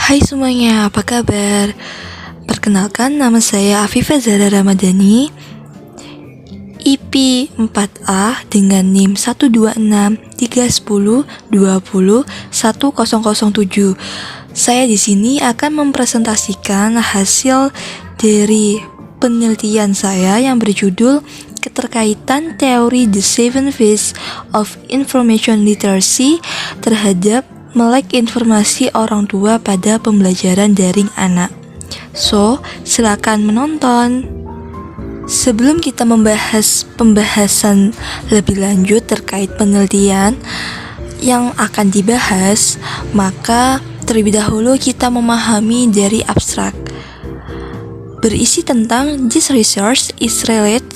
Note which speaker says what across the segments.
Speaker 1: Hai semuanya, apa kabar? Perkenalkan, nama saya Afifah Zahra Ramadhani, IP 4A dengan NIM 12631020107. Saya di sini akan mempresentasikan hasil dari penelitian saya yang berjudul Keterkaitan Teori The Seven Phases of Information Literacy terhadap melek informasi orang tua pada pembelajaran daring anak. So, silakan menonton. Sebelum kita membahas pembahasan lebih lanjut terkait penelitian yang akan dibahas, maka terlebih dahulu kita memahami dari abstrak. Berisi tentang this research is related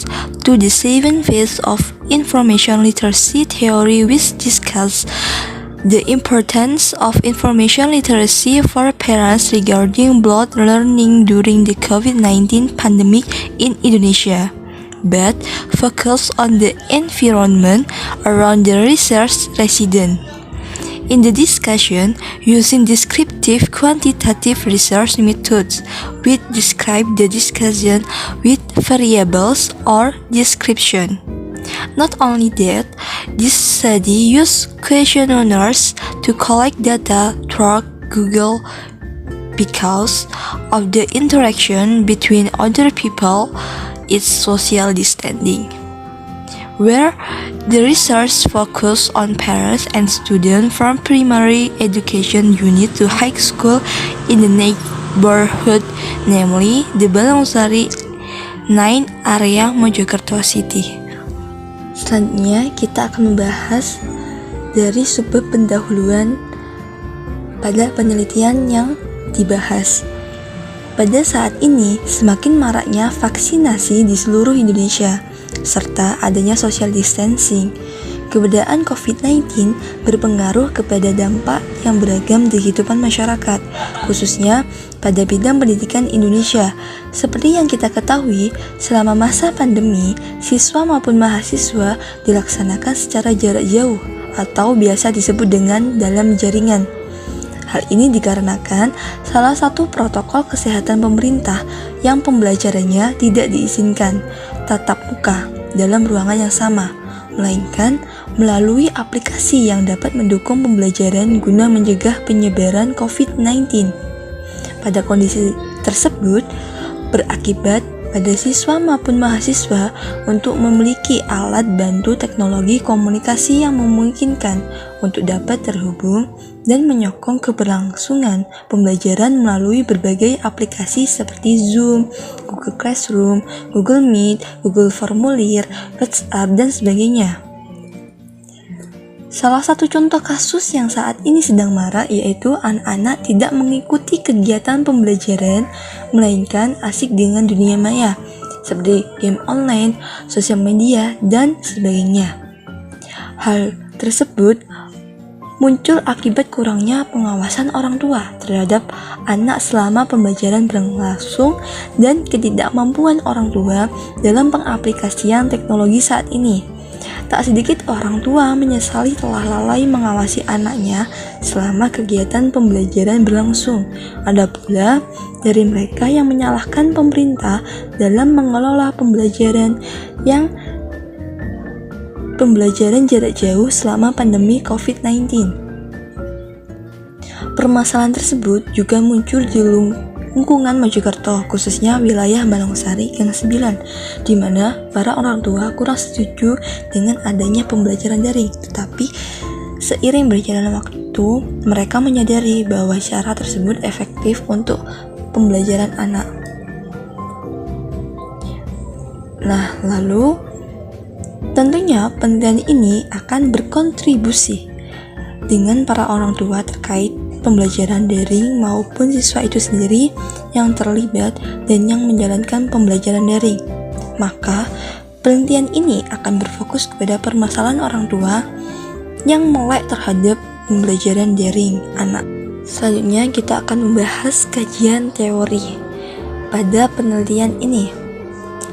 Speaker 1: to the seven phases of information literacy theory which discuss the importance of information literacy for parents regarding blood learning during the COVID-19 pandemic in Indonesia, but focus on the environment around the research resident. In the discussion, using descriptive quantitative research methods, we describe the discussion with variables or description. Not only that, this study used questionnaires to collect data through Google because of the interaction between other people, its social distancing. Where the research focused on parents and students from primary education unit to high school in the neighborhood, namely the Balangsari 9 area Mojokerto City. Selanjutnya kita akan membahas dari sebab pendahuluan pada penelitian yang dibahas. Pada saat ini semakin maraknya vaksinasi di seluruh Indonesia serta adanya social distancing. Keberadaan COVID-19 berpengaruh kepada dampak yang beragam di kehidupan masyarakat, khususnya pada bidang pendidikan Indonesia. Seperti yang kita ketahui, selama masa pandemi, siswa maupun mahasiswa dilaksanakan secara jarak jauh atau biasa disebut dengan dalam jaringan. Hal ini dikarenakan salah satu protokol kesehatan pemerintah yang pembelajarannya tidak diizinkan tatap muka dalam ruangan yang sama, melainkan melalui aplikasi yang dapat mendukung pembelajaran guna mencegah penyebaran COVID-19. Pada kondisi tersebut, berakibat pada siswa maupun mahasiswa untuk memiliki alat bantu teknologi komunikasi yang memungkinkan untuk dapat terhubung dan menyokong keberlangsungan pembelajaran melalui berbagai aplikasi seperti Zoom, Google Classroom, Google Meet, Google Formulir, WhatsApp, dan sebagainya. Salah satu contoh kasus yang saat ini sedang marak yaitu anak-anak tidak mengikuti kegiatan pembelajaran melainkan asik dengan dunia maya seperti game online, sosial media, dan sebagainya. Hal tersebut muncul akibat kurangnya pengawasan orang tua terhadap anak selama pembelajaran berlangsung dan ketidakmampuan orang tua dalam pengaplikasian teknologi saat ini. Tak sedikit orang tua menyesali telah lalai mengawasi anaknya selama kegiatan pembelajaran berlangsung. Ada pula dari mereka yang menyalahkan pemerintah dalam mengelola pembelajaran jarak jauh selama pandemi COVID-19. Permasalahan tersebut juga muncul di lingkungan Mojokerto, khususnya wilayah Balangsari Gang 9, di mana para orang tua kurang setuju dengan adanya pembelajaran daring. Tetapi seiring berjalannya waktu, mereka menyadari bahwa cara tersebut efektif untuk pembelajaran anak. Nah, lalu tentunya penelitian ini akan berkontribusi dengan para orang tua terkait pembelajaran daring maupun siswa itu sendiri yang terlibat dan yang menjalankan pembelajaran daring. Maka, penelitian ini akan berfokus kepada permasalahan orang tua yang melek terhadap pembelajaran daring anak. Selanjutnya, kita akan membahas kajian teori pada penelitian ini.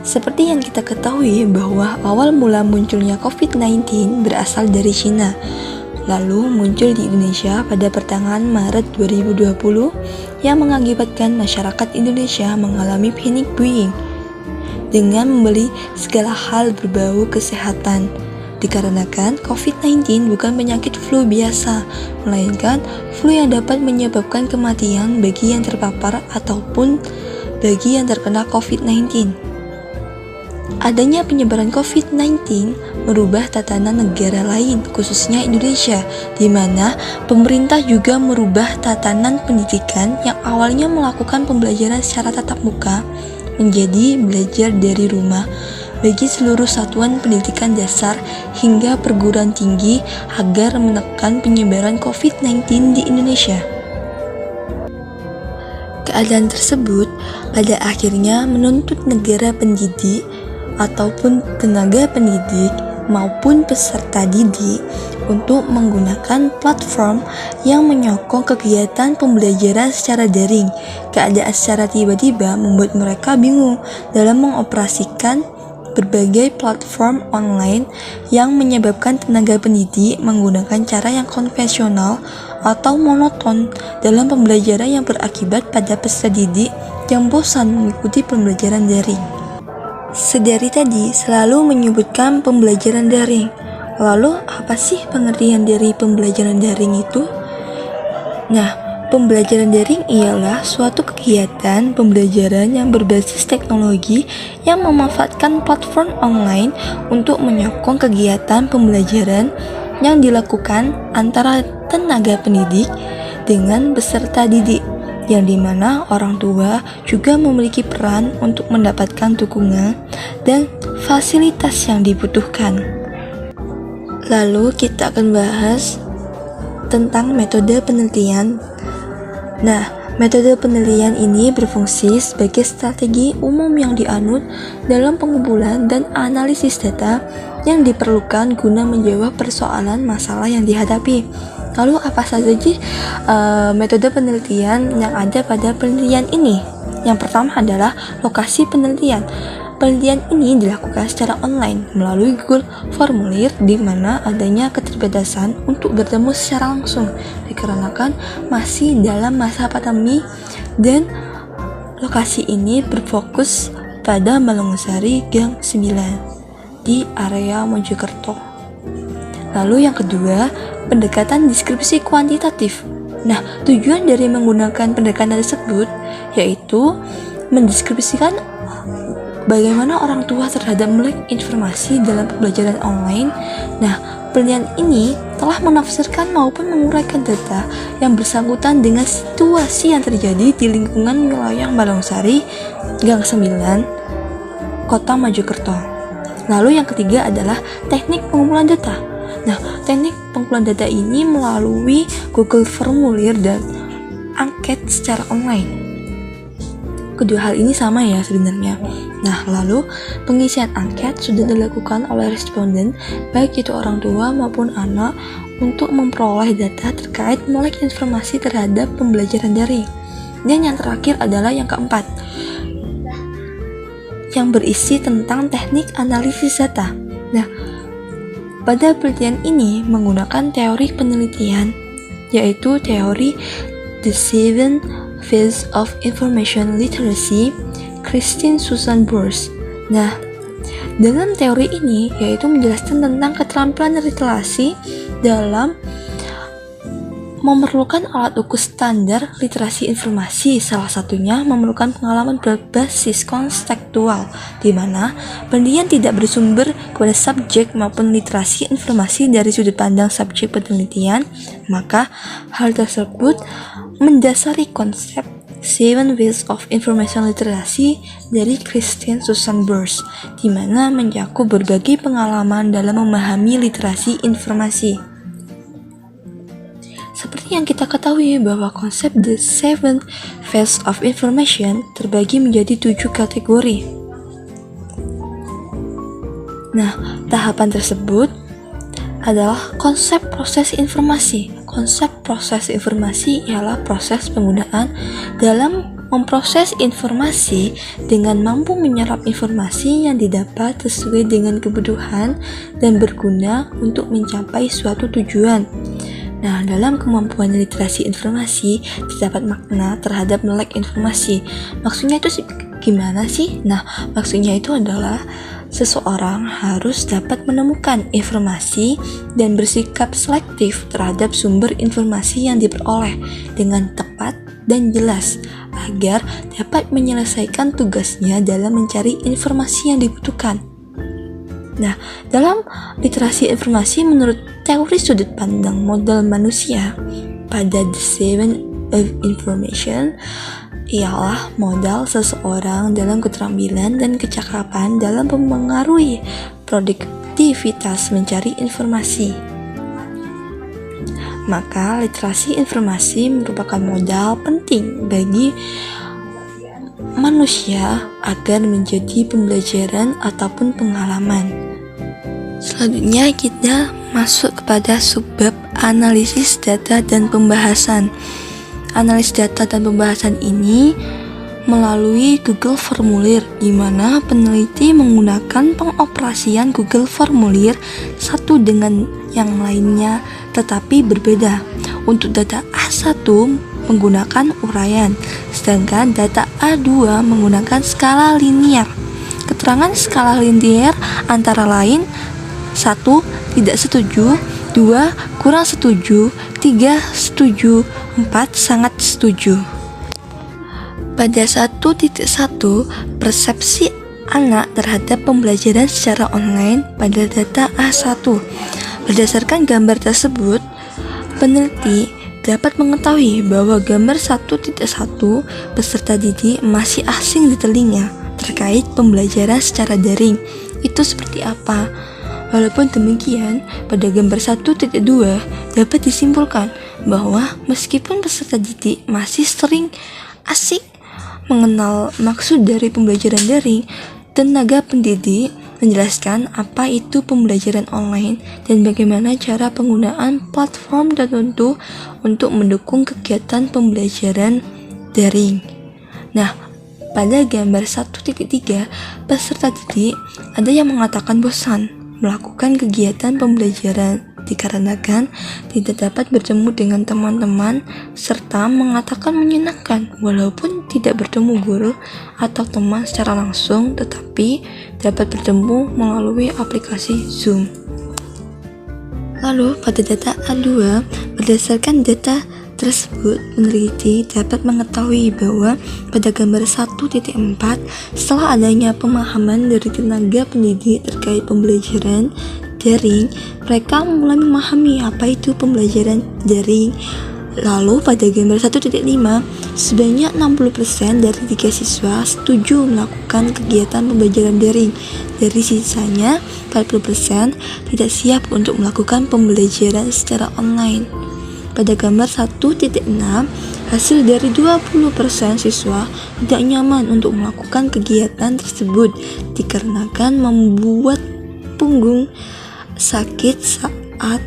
Speaker 1: Seperti yang kita ketahui bahwa awal mula munculnya COVID-19 berasal dari Cina. lalu muncul di Indonesia pada pertengahan Maret 2020 yang mengakibatkan masyarakat Indonesia mengalami panic buying dengan membeli segala hal berbau kesehatan. Dikarenakan COVID-19 bukan penyakit flu biasa, melainkan flu yang dapat menyebabkan kematian bagi yang terpapar ataupun bagi yang terkena COVID-19. Adanya penyebaran COVID-19 merubah tatanan negara lain, khususnya Indonesia, di mana pemerintah juga merubah tatanan pendidikan yang awalnya melakukan pembelajaran secara tatap muka menjadi belajar dari rumah bagi seluruh satuan pendidikan dasar hingga perguruan tinggi agar menekan penyebaran COVID-19 di Indonesia. Keadaan tersebut pada akhirnya menuntut negara pendidik ataupun tenaga pendidik maupun peserta didik untuk menggunakan platform yang menyokong kegiatan pembelajaran secara daring. Keadaan secara tiba-tiba membuat mereka bingung dalam mengoperasikan berbagai platform online yang menyebabkan tenaga pendidik menggunakan cara yang konvensional atau monoton dalam pembelajaran yang berakibat pada peserta didik yang bosan mengikuti pembelajaran daring. Sedari tadi selalu menyebutkan pembelajaran daring. Lalu apa sih pengertian dari pembelajaran daring itu? Nah, pembelajaran daring ialah suatu kegiatan pembelajaran yang berbasis teknologi yang memanfaatkan platform online untuk menyokong kegiatan pembelajaran yang dilakukan antara tenaga pendidik dengan peserta didik, yang dimana orang tua juga memiliki peran untuk mendapatkan dukungan dan fasilitas yang dibutuhkan. Lalu kita akan bahas tentang metode penelitian. Nah, metode penelitian ini berfungsi sebagai strategi umum yang dianut dalam pengumpulan dan analisis data yang diperlukan guna menjawab persoalan masalah yang dihadapi. Lalu apa saja sih metode penelitian yang ada pada penelitian ini? Yang pertama adalah lokasi penelitian. Penelitian ini dilakukan secara online melalui Google Formulir, di mana adanya keterbatasan untuk bertemu secara langsung dikarenakan masih dalam masa pandemi, dan lokasi ini berfokus pada Malungusari Gang 9 di area Mojokerto. Lalu yang kedua, pendekatan deskripsi kuantitatif. Nah, tujuan dari menggunakan pendekatan tersebut yaitu mendeskripsikan bagaimana orang tua terhadap melek informasi dalam pembelajaran online. Nah, penelitian ini telah menafsirkan maupun menguraikan data yang bersangkutan dengan situasi yang terjadi di lingkungan wilayah Malungsari, Gang 9, Kota Mojokerto. Lalu yang ketiga adalah teknik pengumpulan data. Nah, teknik pengumpulan data ini melalui Google Formulir dan angket secara online. Kedua hal ini sama ya sebenarnya. Nah, lalu pengisian angket sudah dilakukan oleh responden, baik itu orang tua maupun anak, untuk memperoleh data terkait melek informasi terhadap pembelajaran daring. Dan yang terakhir adalah yang keempat, yang berisi tentang teknik analisis data. Nah, pada penelitian ini menggunakan teori penelitian, yaitu teori The Seven Phases of Information Literacy, Christine Susan Burse. Nah, dalam teori ini yaitu menjelaskan tentang keterampilan literasi dalam memerlukan alat ukur standar literasi informasi. Salah satunya memerlukan pengalaman berbasis konstekstual, di mana penelitian tidak bersumber kepada subjek maupun literasi informasi dari sudut pandang subjek penelitian. Maka hal tersebut mendasari konsep Seven Ways of Information Literacy dari Christine Susan Burse, di mana mencakup berbagai pengalaman dalam memahami literasi informasi. Seperti yang kita ketahui bahwa konsep The Seven Phases of Information terbagi menjadi 7 kategori. Nah, tahapan tersebut adalah konsep proses informasi. Konsep proses informasi ialah proses penggunaan dalam memproses informasi dengan mampu menyerap informasi yang didapat sesuai dengan kebutuhan dan berguna untuk mencapai suatu tujuan. Nah, dalam kemampuan literasi informasi terdapat makna terhadap melek informasi. Maksudnya itu gimana sih? Nah, maksudnya itu adalah seseorang harus dapat menemukan informasi dan bersikap selektif terhadap sumber informasi yang diperoleh dengan tepat dan jelas agar dapat menyelesaikan tugasnya dalam mencari informasi yang dibutuhkan. Nah, dalam literasi informasi menurut teori sudut pandang modal manusia pada The Seven of Information ialah modal seseorang dalam keterampilan dan kecakapan dalam mempengaruhi produktivitas mencari informasi. Maka literasi informasi merupakan modal penting bagi manusia agar menjadi pembelajaran ataupun pengalaman. Selanjutnya kita masuk kepada subbab analisis data dan pembahasan. Analisis data dan pembahasan ini melalui Google Formulir, di mana peneliti menggunakan pengoperasian Google Formulir satu dengan yang lainnya tetapi berbeda. Untuk data A1 menggunakan uraian, sedangkan data A2 menggunakan skala linear. Keterangan skala linear antara lain 1. Tidak setuju, 2. Kurang setuju, 3. Setuju, 4. Sangat setuju. Pada 1.1, persepsi anak terhadap pembelajaran secara online pada data A1. Berdasarkan gambar tersebut, peneliti dapat mengetahui bahwa gambar 1.1 peserta didik masih asing di telinga terkait pembelajaran secara daring. Itu seperti apa? Walaupun demikian, pada gambar 1.2 dapat disimpulkan bahwa meskipun peserta didik masih sering asik mengenal maksud dari pembelajaran daring, tenaga pendidik menjelaskan apa itu pembelajaran online dan bagaimana cara penggunaan platform tertentu untuk mendukung kegiatan pembelajaran daring. Nah, pada gambar 1.3, peserta didik ada yang mengatakan bosan melakukan kegiatan pembelajaran dikarenakan tidak dapat bertemu dengan teman-teman serta mengatakan menyenangkan walaupun tidak bertemu guru atau teman secara langsung tetapi dapat bertemu melalui aplikasi Zoom. Lalu pada data A2, berdasarkan data tersebut, peneliti dapat mengetahui bahwa pada gambar 1.4, setelah adanya pemahaman dari tenaga pendidik terkait pembelajaran daring, mereka mulai memahami apa itu pembelajaran daring. Lalu pada gambar 1.5, sebanyak 60% dari 3 siswa setuju melakukan kegiatan pembelajaran daring. Dari sisanya, 40% tidak siap untuk melakukan pembelajaran secara online. Pada gambar 1.6, hasil dari 20% siswa tidak nyaman untuk melakukan kegiatan tersebut dikarenakan membuat punggung sakit saat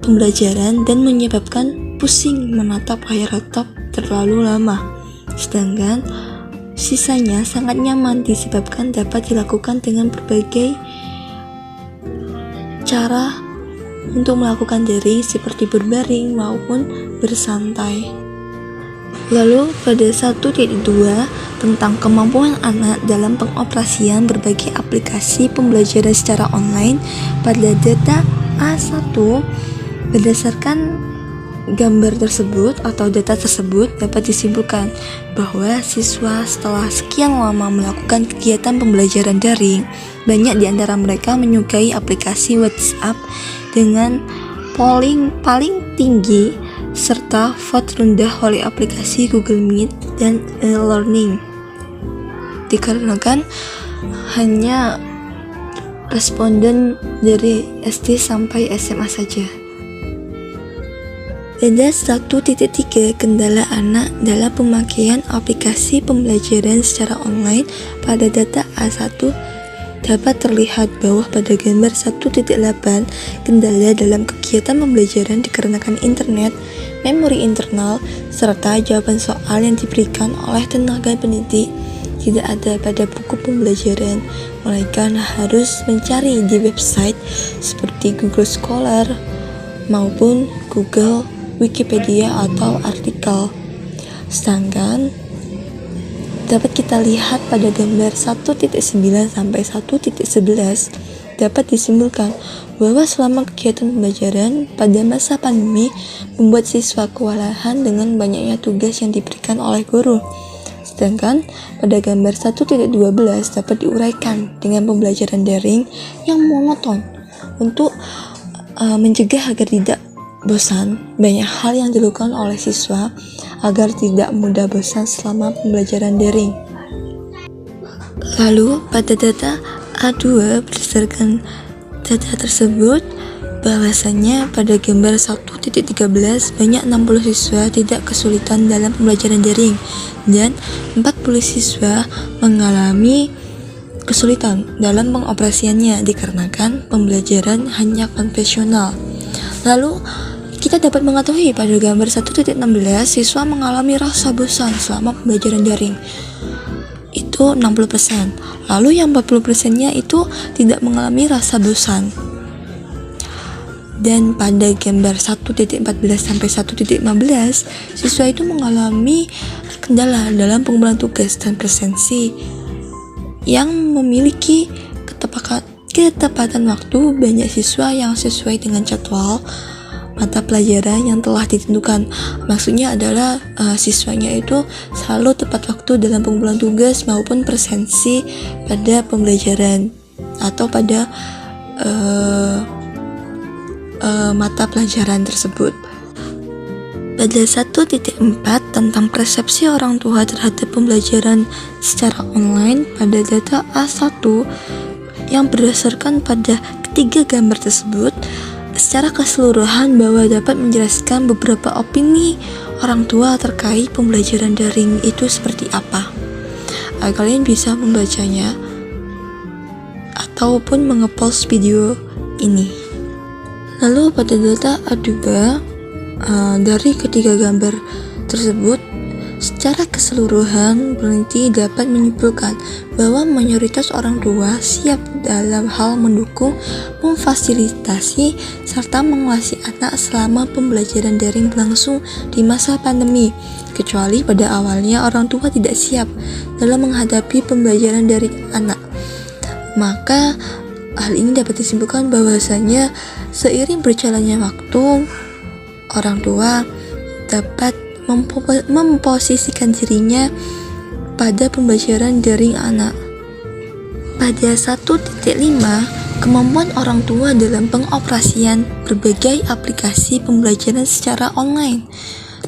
Speaker 1: pembelajaran dan menyebabkan pusing menatap layar laptop terlalu lama. Sedangkan sisanya sangat nyaman disebabkan dapat dilakukan dengan berbagai cara untuk melakukan daring seperti berbaring maupun bersantai. Lalu pada 1.2 tentang kemampuan anak dalam pengoperasian berbagai aplikasi pembelajaran secara online pada data A1, berdasarkan gambar tersebut atau data tersebut dapat disimpulkan bahwa siswa setelah sekian lama melakukan kegiatan pembelajaran daring, banyak di antara mereka menyukai aplikasi WhatsApp dengan polling paling tinggi serta vote rendah oleh aplikasi Google Meet dan e-learning dikarenakan hanya responden dari SD sampai SMA saja. Ada 1.3 kendala anak dalam pemakaian aplikasi pembelajaran secara online pada data A1 dapat terlihat bahwa pada gambar 1.8, kendala dalam kegiatan pembelajaran dikarenakan internet, memori internal, serta jawaban soal yang diberikan oleh tenaga pendidik tidak ada pada buku pembelajaran, melainkan harus mencari di website seperti Google Scholar maupun Google Wikipedia atau artikel. Sedangkan dapat kita lihat pada gambar 1.9 sampai 1.11 dapat disimpulkan bahwa selama kegiatan pembelajaran pada masa pandemi membuat siswa kewalahan dengan banyaknya tugas yang diberikan oleh guru. Sedangkan pada gambar 1.12 dapat diuraikan dengan pembelajaran daring yang monoton untuk mencegah agar tidak bosan. Banyak hal yang dilakukan oleh siswa agar tidak mudah bosan selama pembelajaran daring. Lalu pada data A2 berdasarkan data tersebut bahwasanya pada gambar 1.13 banyak 60 siswa tidak kesulitan dalam pembelajaran daring dan 40 siswa mengalami kesulitan dalam pengoperasiannya dikarenakan pembelajaran hanya konvensional. Lalu kita dapat mengetahui pada gambar 1.16 siswa mengalami rasa bosan selama pembelajaran daring. Itu 60%. Lalu yang 40%-nya itu tidak mengalami rasa bosan. Dan pada gambar 1.14 sampai 1.15 siswa itu mengalami kendala dalam pengumpulan tugas dan presensi yang memiliki ketepatan waktu. Banyak siswa yang sesuai dengan jadwal mata pelajaran yang telah ditentukan. Maksudnya adalah siswanya itu selalu tepat waktu dalam pengumpulan tugas maupun presensi pada pembelajaran atau pada mata pelajaran tersebut. Pada 1.4 tentang persepsi orang tua terhadap pembelajaran secara online pada data A1 yang berdasarkan pada ketiga gambar tersebut, secara keseluruhan bahwa dapat menjelaskan beberapa opini orang tua terkait pembelajaran daring itu seperti apa. Kalian bisa membacanya ataupun mengepost video ini. Lalu pada data A2 dari ketiga gambar tersebut, secara keseluruhan peneliti dapat menyimpulkan bahwa mayoritas orang tua siap dalam hal mendukung, memfasilitasi, serta mengawasi anak selama pembelajaran daring berlangsung di masa pandemi, kecuali pada awalnya orang tua tidak siap dalam menghadapi pembelajaran daring anak. Maka hal ini dapat disimpulkan bahwasanya seiring berjalannya waktu, orang tua dapat memposisikan dirinya pada pembelajaran daring anak. Pada 1.5, kemampuan orang tua dalam pengoperasian berbagai aplikasi pembelajaran secara online.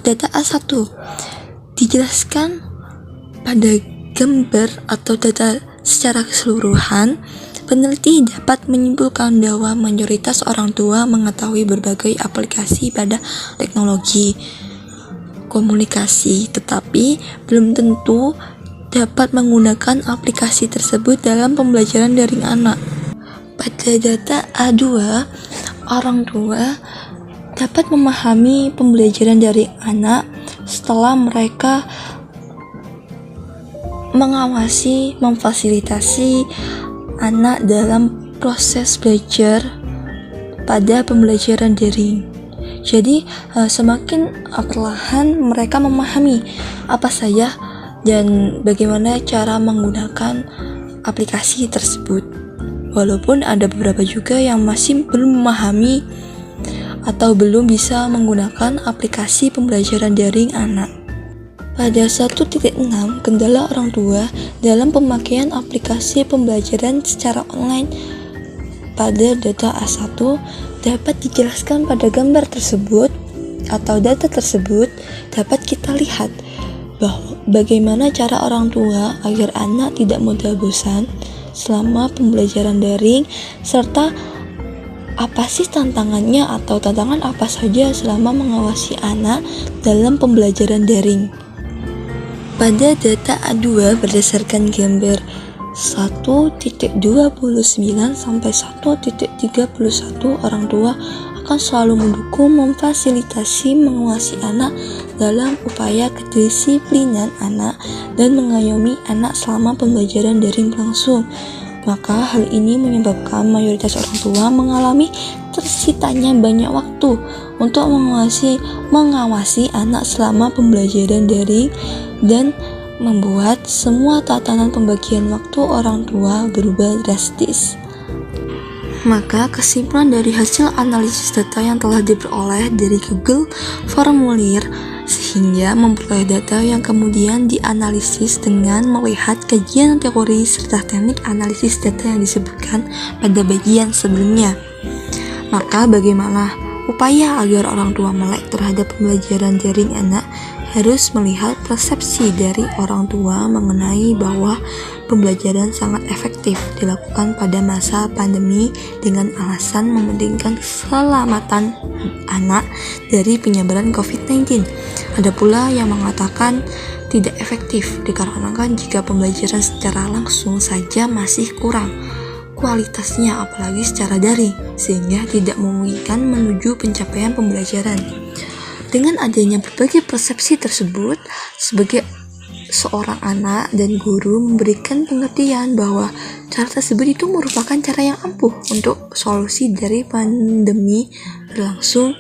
Speaker 1: Data A1 dijelaskan pada gambar atau data secara keseluruhan. Peneliti dapat menyimpulkan bahwa mayoritas orang tua mengetahui berbagai aplikasi pada teknologi komunikasi, tetapi belum tentu dapat menggunakan aplikasi tersebut dalam pembelajaran daring anak. Pada data A2, orang tua dapat memahami pembelajaran daring anak setelah mereka mengawasi, memfasilitasi anak dalam proses belajar pada pembelajaran daring. Jadi semakin perlahan mereka memahami apa saja dan bagaimana cara menggunakan aplikasi tersebut. Walaupun ada beberapa juga yang masih belum memahami atau belum bisa menggunakan aplikasi pembelajaran daring anak. Pada 1.6, kendala orang tua dalam pemakaian aplikasi pembelajaran secara online pada data A1 dapat dijelaskan pada gambar tersebut atau data tersebut. Dapat kita lihat bahwa bagaimana cara orang tua agar anak tidak mudah bosan selama pembelajaran daring, serta apa sih tantangannya atau tantangan apa saja selama mengawasi anak dalam pembelajaran daring. Pada data A2 berdasarkan gambar 1.29 sampai 1.31 orang tua akan selalu mendukung, memfasilitasi, mengawasi anak dalam upaya kedisiplinan anak dan mengayomi anak selama pembelajaran daring berlangsung. Maka hal ini menyebabkan mayoritas orang tua mengalami tersitanya banyak waktu untuk mengawasi anak selama pembelajaran daring dan membuat semua tatanan pembagian waktu orang tua berubah drastis. Maka kesimpulan dari hasil analisis data yang telah diperoleh dari Google Formulir sehingga memperoleh data yang kemudian dianalisis dengan melihat kajian teori serta teknik analisis data yang disebutkan pada bagian sebelumnya. Maka bagaimana upaya agar orang tua melek terhadap pembelajaran daring anak? Harus melihat persepsi dari orang tua mengenai bahwa pembelajaran sangat efektif dilakukan pada masa pandemi dengan alasan mementingkan keselamatan anak dari penyebaran COVID-19. Ada pula yang mengatakan tidak efektif dikarenakan jika pembelajaran secara langsung saja masih kurang kualitasnya apalagi secara daring, sehingga tidak memungkinkan menuju pencapaian pembelajaran. Dengan adanya berbagai persepsi tersebut, sebagai seorang anak dan guru memberikan pengertian bahwa cara tersebut itu merupakan cara yang ampuh untuk solusi dari pandemi berlangsung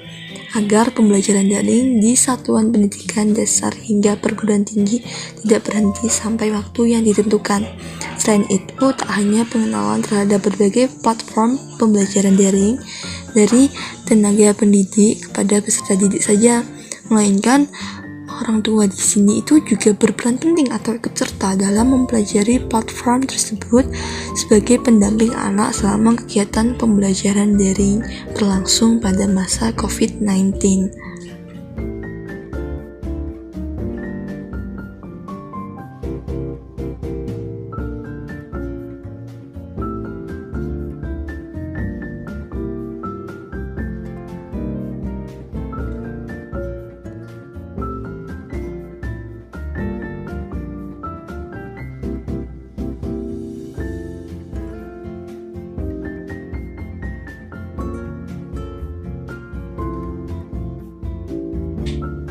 Speaker 1: agar pembelajaran daring di satuan pendidikan dasar hingga perguruan tinggi tidak berhenti sampai waktu yang ditentukan. Selain itu, tak hanya pengenalan terhadap berbagai platform pembelajaran daring dari tenaga pendidik kepada peserta didik saja, melainkan orang tua di sini itu juga berperan penting atau ikut serta dalam mempelajari platform tersebut sebagai pendamping anak selama kegiatan pembelajaran daring berlangsung pada masa COVID-19.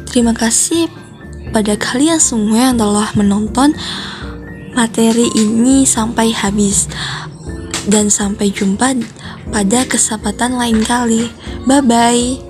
Speaker 1: Terima kasih pada kalian semua yang telah menonton materi ini sampai habis. Dan sampai jumpa pada kesempatan lain kali. Bye-bye.